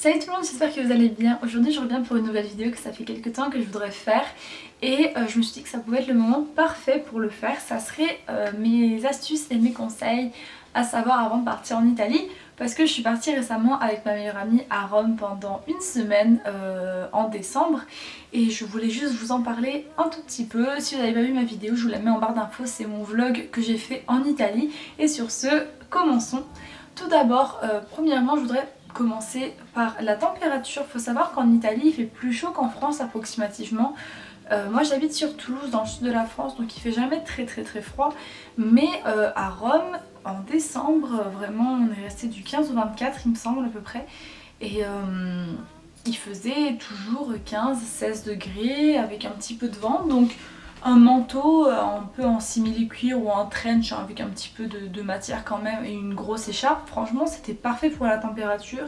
Salut tout le monde, j'espère que vous allez bien. Aujourd'hui je reviens pour une nouvelle vidéo que ça fait quelques temps que je voudrais faire et je me suis dit que ça pouvait être le moment parfait pour le faire. Ça serait mes astuces et mes conseils à savoir avant de partir en Italie, parce que je suis partie récemment avec ma meilleure amie à Rome pendant une semaine en décembre et je voulais juste vous en parler un tout petit peu. Si vous n'avez pas vu ma vidéo, je vous la mets en barre d'infos, c'est mon vlog que j'ai fait en Italie. Et sur ce, commençons. Tout d'abord, premièrement je voudrais commencer par la température. Il faut savoir qu'en Italie il fait plus chaud qu'en France approximativement. Moi j'habite sur Toulouse dans le sud de la France, donc il fait jamais très froid, mais à Rome en décembre vraiment on est resté du 15 au 24 il me semble à peu près, et il faisait toujours 15-16 degrés avec un petit peu de vent, donc un manteau un peu en simili-cuir ou en trench avec un petit peu de matière quand même et une grosse écharpe, franchement c'était parfait pour la température.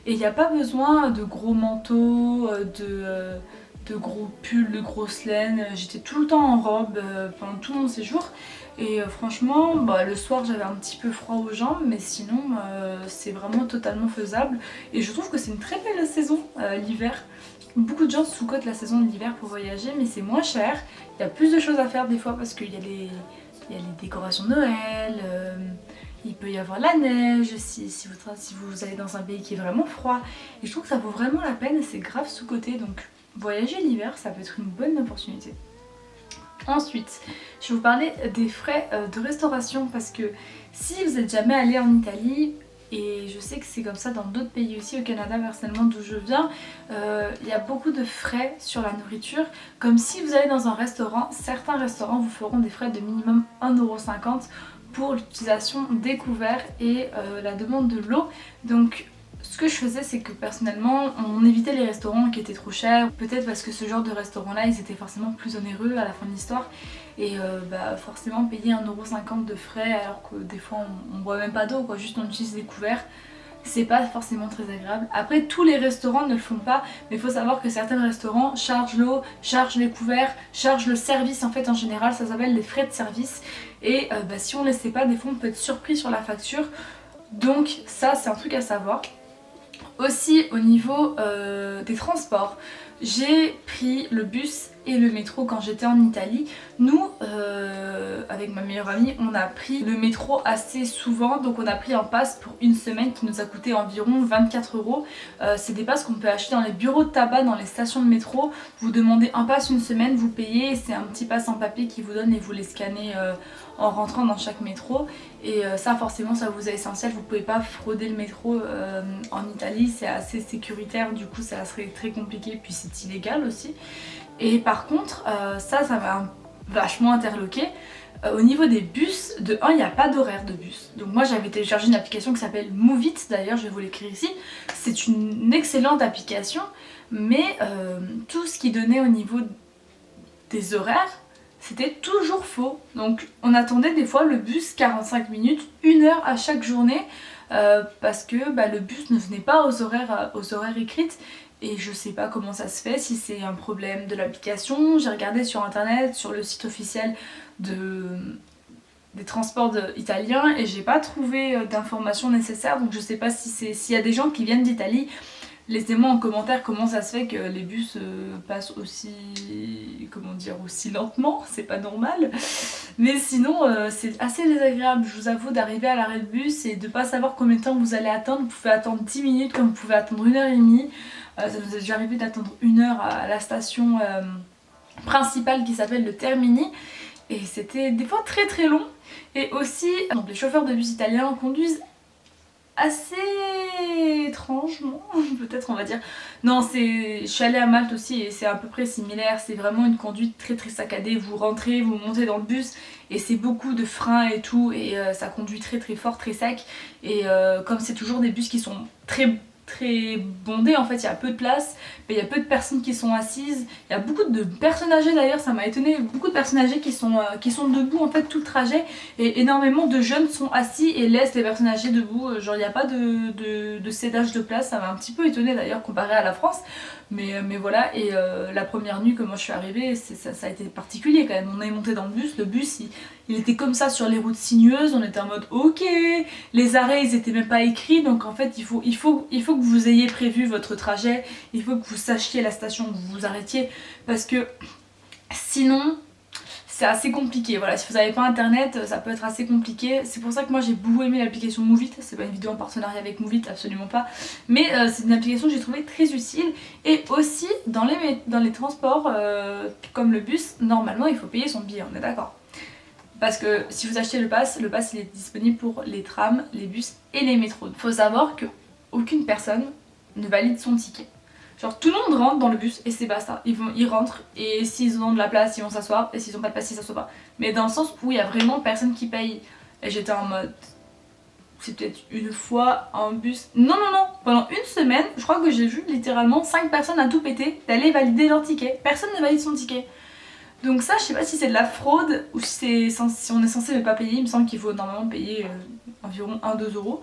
Et il n'y a pas besoin de gros manteaux, de gros pulls, de grosses laines. J'étais tout le temps en robe pendant tout mon séjour. Et franchement, le soir j'avais un petit peu froid aux jambes, mais sinon c'est vraiment totalement faisable. Et je trouve que c'est une très belle saison, l'hiver. Beaucoup de gens sous-cotent la saison de l'hiver pour voyager, mais c'est moins cher. Il y a plus de choses à faire des fois parce qu'il y a les décorations de Noël, il peut y avoir la neige si vous allez dans un pays qui est vraiment froid. Et je trouve que ça vaut vraiment la peine et c'est grave sous-coté, donc voyager l'hiver ça peut être une bonne opportunité. Ensuite, je vais vous parler des frais de restauration, parce que si vous n'êtes jamais allé en Italie, et je sais que c'est comme ça dans d'autres pays aussi, au Canada personnellement d'où je viens, il y a beaucoup de frais sur la nourriture. Comme si vous allez dans un restaurant, certains restaurants vous feront des frais de minimum 1,50 € pour l'utilisation des couverts et la demande de l'eau. Donc ce que je faisais, c'est que personnellement on évitait les restaurants qui étaient trop chers, peut-être parce que ce genre de restaurant là ils étaient forcément plus onéreux à la fin de l'histoire, et forcément payer 1,50 € de frais alors que des fois on boit même pas d'eau quoi, juste on utilise des couverts, c'est pas forcément très agréable. Après tous les restaurants ne le font pas, mais il faut savoir que certains restaurants chargent l'eau, chargent les couverts, chargent le service en fait en général, ça s'appelle les frais de service, et si on ne le sait pas, des fois on peut être surpris sur la facture, donc ça c'est un truc à savoir. Aussi au niveau des transports, j'ai pris le bus et le métro quand j'étais en Italie. Nous, avec ma meilleure amie, on a pris le métro assez souvent, donc on a pris un pass pour une semaine qui nous a coûté environ 24 €. C'est des passes qu'on peut acheter dans les bureaux de tabac, dans les stations de métro. Vous demandez un pass une semaine, vous payez, c'est un petit pass en papier qui vous donne et vous les scannez en rentrant dans chaque métro. Et ça forcément ça vous est essentiel, vous pouvez pas frauder le métro en Italie, c'est assez sécuritaire, du coup ça serait très compliqué, puis c'est illégal aussi. Et par contre ça m'a vachement interloqué. Au niveau des bus, de 1 il n'y a pas d'horaire de bus. Donc moi j'avais téléchargé une application qui s'appelle Move It, d'ailleurs je vais vous l'écrire ici. C'est une excellente application, mais tout ce qui donnait au niveau des horaires, c'était toujours faux. Donc on attendait des fois le bus 45 minutes, 1 heure à chaque journée, parce que le bus ne venait pas aux horaires écrites. Et je sais pas comment ça se fait, si c'est un problème de l'application. J'ai regardé sur internet, sur le site officiel des transports italiens, et j'ai pas trouvé d'informations nécessaires. Donc je sais pas s'il y a des gens qui viennent d'Italie, laissez-moi en commentaire comment ça se fait que les bus passent aussi, aussi lentement, c'est pas normal. Mais sinon c'est assez désagréable, je vous avoue, d'arriver à l'arrêt de bus et de pas savoir combien de temps vous allez attendre. Vous pouvez attendre 10 minutes comme vous pouvez attendre 1h30. Ça nous est déjà arrivé d'attendre 1 heure à la station principale qui s'appelle le Termini, et c'était des fois très long. Et aussi, donc les chauffeurs de bus italiens conduisent assez étrangement, peut-être on va dire. Non, je suis allée à Malte aussi et c'est à peu près similaire, c'est vraiment une conduite très saccadée. Vous rentrez, vous montez dans le bus et c'est beaucoup de freins et tout, et ça conduit très fort, très sec. Et comme c'est toujours des bus qui sont très bondés, en fait il y a peu de place, mais il y a peu de personnes qui sont assises. Il y a beaucoup de personnes âgées, d'ailleurs ça m'a étonné, beaucoup de personnes âgées qui sont debout en fait tout le trajet, et énormément de jeunes sont assis et laissent les personnes âgées debout, genre il n'y a pas de cédage de place. Ça m'a un petit peu étonné d'ailleurs comparé à la France, mais voilà. Et la première nuit que moi je suis arrivée, ça a été particulier quand même. On est monté dans le bus il était comme ça sur les routes sinueuses, on était en mode ok, les arrêts ils étaient même pas écrits, donc en fait il faut que faut que vous ayez prévu votre trajet, il faut que vous sachiez la station où vous vous arrêtiez, parce que sinon c'est assez compliqué. Voilà, si vous n'avez pas internet, ça peut être assez compliqué. C'est pour ça que moi j'ai beaucoup aimé l'application Move It. C'est pas une vidéo en partenariat avec Move It, absolument pas. Mais c'est une application que j'ai trouvée très utile. Et aussi dans les transports comme le bus, normalement il faut payer son billet, on est d'accord. Parce que si vous achetez le pass il est disponible pour les trams, les bus et les métros. Faut savoir que aucune personne ne valide son ticket. Genre tout le monde rentre dans le bus et c'est basta, ils rentrent et s'ils ont de la place ils vont s'asseoir et s'ils ont pas de place ils s'assoient pas. Mais dans le sens où il y a vraiment personne qui paye. Et j'étais en mode, c'est peut-être une fois un bus, non, pendant une semaine je crois que j'ai vu littéralement 5 personnes à tout péter d'aller valider leur ticket. Personne ne valide son ticket. Donc ça je sais pas si c'est de la fraude ou si on est censé ne pas payer. Il me semble qu'il faut normalement payer environ 1-2 euros.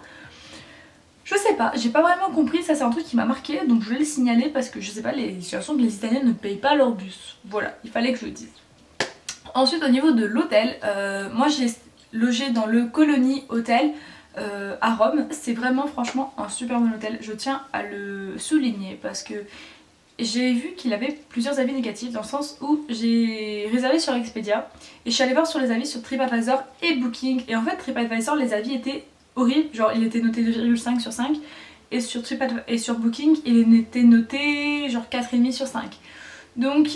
Je sais pas, j'ai pas vraiment compris, ça c'est un truc qui m'a marqué, donc je voulais le signaler parce que je sais pas les situations que les Italiens ne payent pas leur bus. Voilà, il fallait que je le dise. Ensuite au niveau de l'hôtel, moi j'ai logé dans le Colony Hotel à Rome. C'est vraiment franchement un super bon hôtel, je tiens à le souligner parce que j'ai vu qu'il avait plusieurs avis négatifs dans le sens où j'ai réservé sur Expedia et je suis allée voir sur les avis sur TripAdvisor et Booking et en fait TripAdvisor les avis étaient horrible, genre il était noté 2,5 sur 5 et sur TripAdvisor et sur Booking il était noté genre 4,5 sur 5. Donc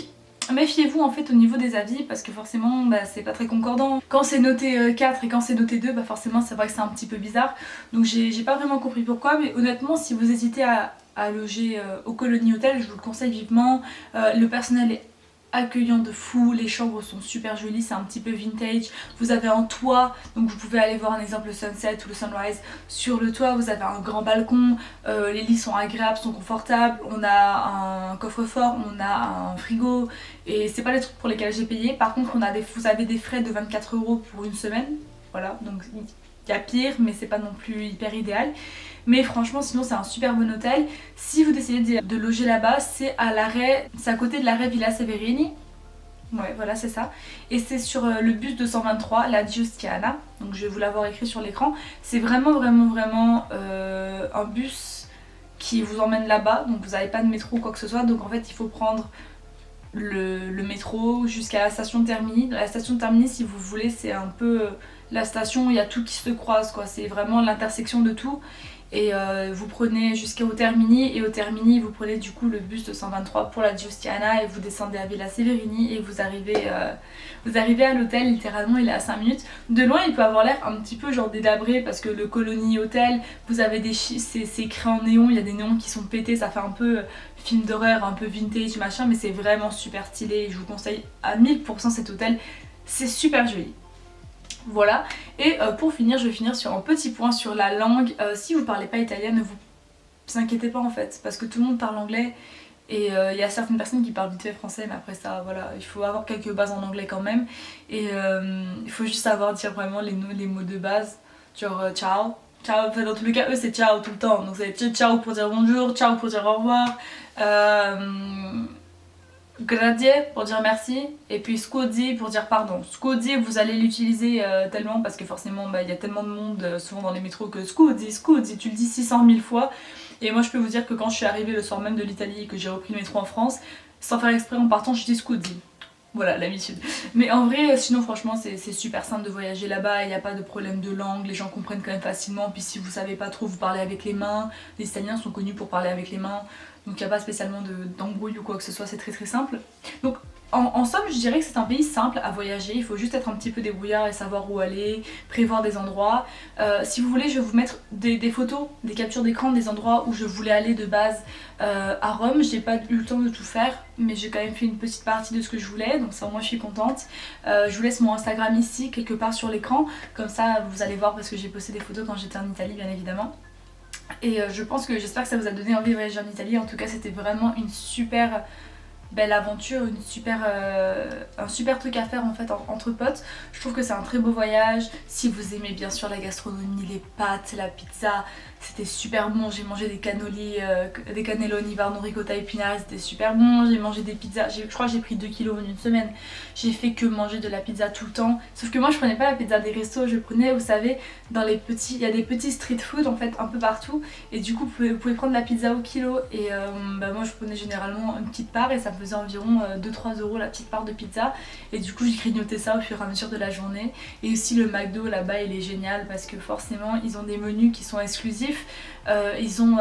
méfiez-vous en fait au niveau des avis parce que forcément bah, c'est pas très concordant. Quand c'est noté 4 et quand c'est noté 2 bah forcément c'est vrai que c'est un petit peu bizarre. Donc j'ai pas vraiment compris pourquoi, mais honnêtement si vous hésitez à loger au Colony Hotel je vous le conseille vivement. Le personnel est accueillant de fou, les chambres sont super jolies, c'est un petit peu vintage. Vous avez un toit, donc vous pouvez aller voir un exemple le sunset ou le sunrise sur le toit. Vous avez un grand balcon, les lits sont agréables, sont confortables, on a un coffre-fort, on a un frigo et c'est pas les trucs pour lesquels j'ai payé. Par contre vous avez des frais de 24 euros pour une semaine, voilà, donc il y a pire mais c'est pas non plus hyper idéal. Mais franchement sinon c'est un super bon hôtel. Si vous décidez de loger là-bas, c'est à l'arrêt, c'est à côté de l'arrêt Villa Severini. Ouais voilà c'est ça. Et c'est sur le bus 223, la Giustiana. Donc je vais vous l'avoir écrit sur l'écran. C'est vraiment un bus qui vous emmène là-bas. Donc vous n'avez pas de métro ou quoi que ce soit. Donc en fait il faut prendre le métro jusqu'à la station Termini. La station Termini si vous voulez c'est un peu la station où il y a tout qui se croise quoi. C'est vraiment l'intersection de tout. Et vous prenez jusqu'au Termini et au Termini vous prenez du coup le bus 223 pour la Giustiana et vous descendez à Villa Severini et vous arrivez à l'hôtel. Littéralement il est à 5 minutes. De loin il peut avoir l'air un petit peu genre délabré parce que le Colony Hotel, vous avez c'est écrit en néon, il y a des néons qui sont pétés, ça fait un peu film d'horreur, un peu vintage machin, mais c'est vraiment super stylé et je vous conseille à 1000% cet hôtel, c'est super joli. Voilà, et pour finir, je vais finir sur un petit point sur la langue. Si vous parlez pas italien, ne vous inquiétez pas en fait, parce que tout le monde parle anglais et il y a certaines personnes qui parlent vite fait français, mais après ça, voilà, il faut avoir quelques bases en anglais quand même. Et il faut juste savoir dire vraiment les mots de base, genre ciao. Ciao, enfin, dans tous les cas, eux c'est ciao tout le temps, donc c'est ciao pour dire bonjour, ciao pour dire au revoir. Grazie pour dire merci et puis scusi pour dire pardon. Scusi vous allez l'utiliser tellement parce que forcément il y a tellement de monde souvent dans les métros que scusi tu le dis 600 000 fois. Et moi je peux vous dire que quand je suis arrivée le soir même de l'Italie et que j'ai repris le métro en France, sans faire exprès en partant je dis scusi. Voilà l'habitude. Mais en vrai sinon franchement c'est super simple de voyager là-bas, il n'y a pas de problème de langue, les gens comprennent quand même facilement. Puis si vous savez pas trop vous parlez avec les mains, les Italiens sont connus pour parler avec les mains. Donc il n'y a pas spécialement d'embrouille ou quoi que ce soit, c'est très simple. Donc en somme je dirais que c'est un pays simple à voyager, il faut juste être un petit peu débrouillard et savoir où aller, prévoir des endroits. Si vous voulez je vais vous mettre des photos, des captures d'écran des endroits où je voulais aller de base à Rome. J'ai pas eu le temps de tout faire mais j'ai quand même fait une petite partie de ce que je voulais, donc ça au moins je suis contente. Je vous laisse mon Instagram ici quelque part sur l'écran, comme ça vous allez voir parce que j'ai posté des photos quand j'étais en Italie bien évidemment. Et je pense que j'espère que ça vous a donné envie de voyager en Italie. En tout cas c'était vraiment une super belle aventure, un super truc à faire en fait entre potes. Je trouve que c'est un très beau voyage. Si vous aimez bien sûr la gastronomie, les pâtes, la pizza, C'était super bon. J'ai mangé des cannolis, des cannelloni pardon, ricotta épinards, c'était super bon. J'ai mangé des pizzas, je crois que j'ai pris 2 kilos en une semaine. J'ai fait que manger de la pizza tout le temps. Sauf que moi je prenais pas la pizza des restos, je prenais, vous savez, dans les petits, il y a des petits street food en fait un peu partout. Et du coup vous pouvez prendre la pizza au kilo. Et bah, moi je prenais généralement une petite part et ça me faisait environ 2-3 euros la petite part de pizza. Et du coup j'ai grignoté ça au fur et à mesure de la journée. Et aussi le McDo là-bas il est génial parce que forcément ils ont des menus qui sont exclusifs. Ils ont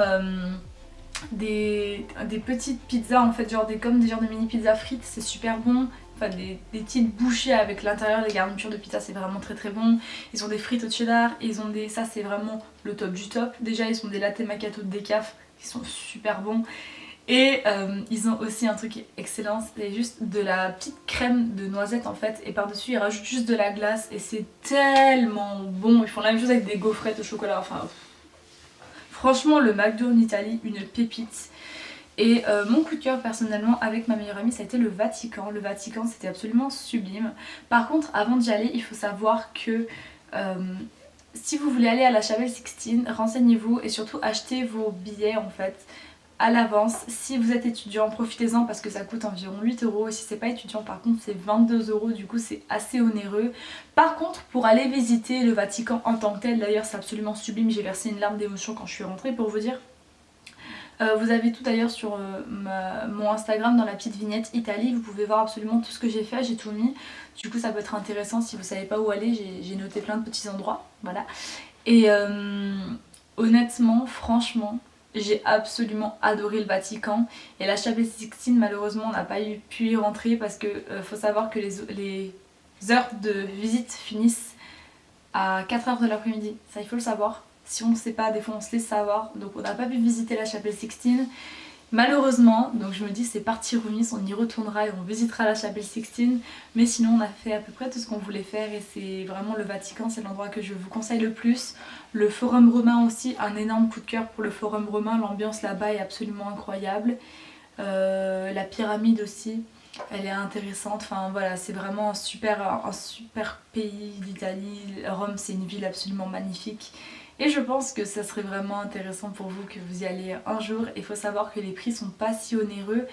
des petites pizzas en fait, genre comme des genres de mini pizzas frites, c'est super bon. Enfin des petites bouchées avec l'intérieur des garnitures de pizza, c'est vraiment très très bon. Ils ont des frites au cheddar, ils ont des, ça c'est vraiment le top du top. Déjà ils ont des latte macchiato de décaf qui sont super bons. Et ils ont aussi un truc excellent, c'est juste de la petite crème de noisette en fait. Et par dessus ils rajoutent juste de la glace et c'est tellement bon. Ils font la même chose avec des gaufrettes au chocolat, enfin franchement le McDo en Italie, une pépite. Et mon coup de cœur personnellement avec ma meilleure amie ça a été le Vatican. Le Vatican c'était absolument sublime. Par contre avant d'y aller il faut savoir que si vous voulez aller à la Chapelle Sixtine, renseignez-vous et surtout achetez vos billets en fait à l'avance. Si vous êtes étudiant, profitez-en parce que ça coûte environ 8 euros. Et si c'est pas étudiant, par contre, c'est 22 euros. Du coup, c'est assez onéreux. Par contre, pour aller visiter le Vatican en tant que tel, d'ailleurs, c'est absolument sublime. J'ai versé une larme d'émotion quand je suis rentrée pour vous dire. Vous avez tout d'ailleurs sur mon Instagram dans la petite vignette Italie. Vous pouvez voir absolument tout ce que j'ai fait. J'ai tout mis. Du coup, ça peut être intéressant si vous savez pas où aller. J'ai noté plein de petits endroits. Voilà. Et honnêtement, franchement, j'ai absolument adoré le Vatican. Et la Chapelle Sixtine, malheureusement, on n'a pas pu y rentrer parce que faut savoir que les heures de visite finissent à 4h de l'après-midi. Ça, il faut le savoir. Si on ne sait pas, des fois on se laisse savoir. Donc on n'a pas pu visiter la Chapelle Sixtine. Malheureusement, donc je me dis c'est partie remise, on y retournera et on visitera la Chapelle Sixtine. Mais sinon on a fait à peu près tout ce qu'on voulait faire et c'est vraiment le Vatican, c'est l'endroit que je vous conseille le plus. Le Forum romain aussi, un énorme coup de cœur pour le Forum romain, l'ambiance là-bas est absolument incroyable. La pyramide aussi, elle est intéressante, enfin voilà c'est vraiment un super pays d'Italie. Rome c'est une ville absolument magnifique. Et je pense que ça serait vraiment intéressant pour vous que vous y alliez un jour. Il faut savoir que les prix sont pas si onéreux.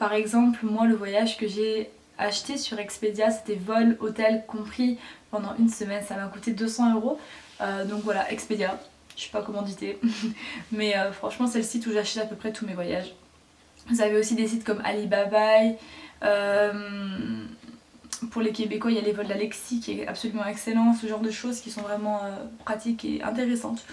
Par exemple, moi le voyage que j'ai acheté sur Expedia, c'était vol, hôtel compris pendant une semaine. Ça m'a coûté 200 euros. Donc voilà, Expedia, je sais pas comment dire. Mais franchement c'est le site où j'achète à peu près tous mes voyages. Vous avez aussi des sites comme Alibaba. Pour les Québécois, il y a les vols d'Alexis qui est absolument excellent, ce genre de choses qui sont vraiment pratiques et intéressantes.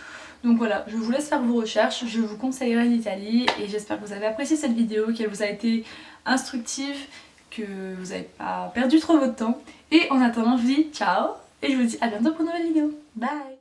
Donc voilà, je vous laisse faire vos recherches, je vous conseillerais l'Italie et j'espère que vous avez apprécié cette vidéo, qu'elle vous a été instructive, que vous n'avez pas perdu trop votre temps. Et en attendant, je vous dis ciao et je vous dis à bientôt pour une nouvelle vidéo. Bye!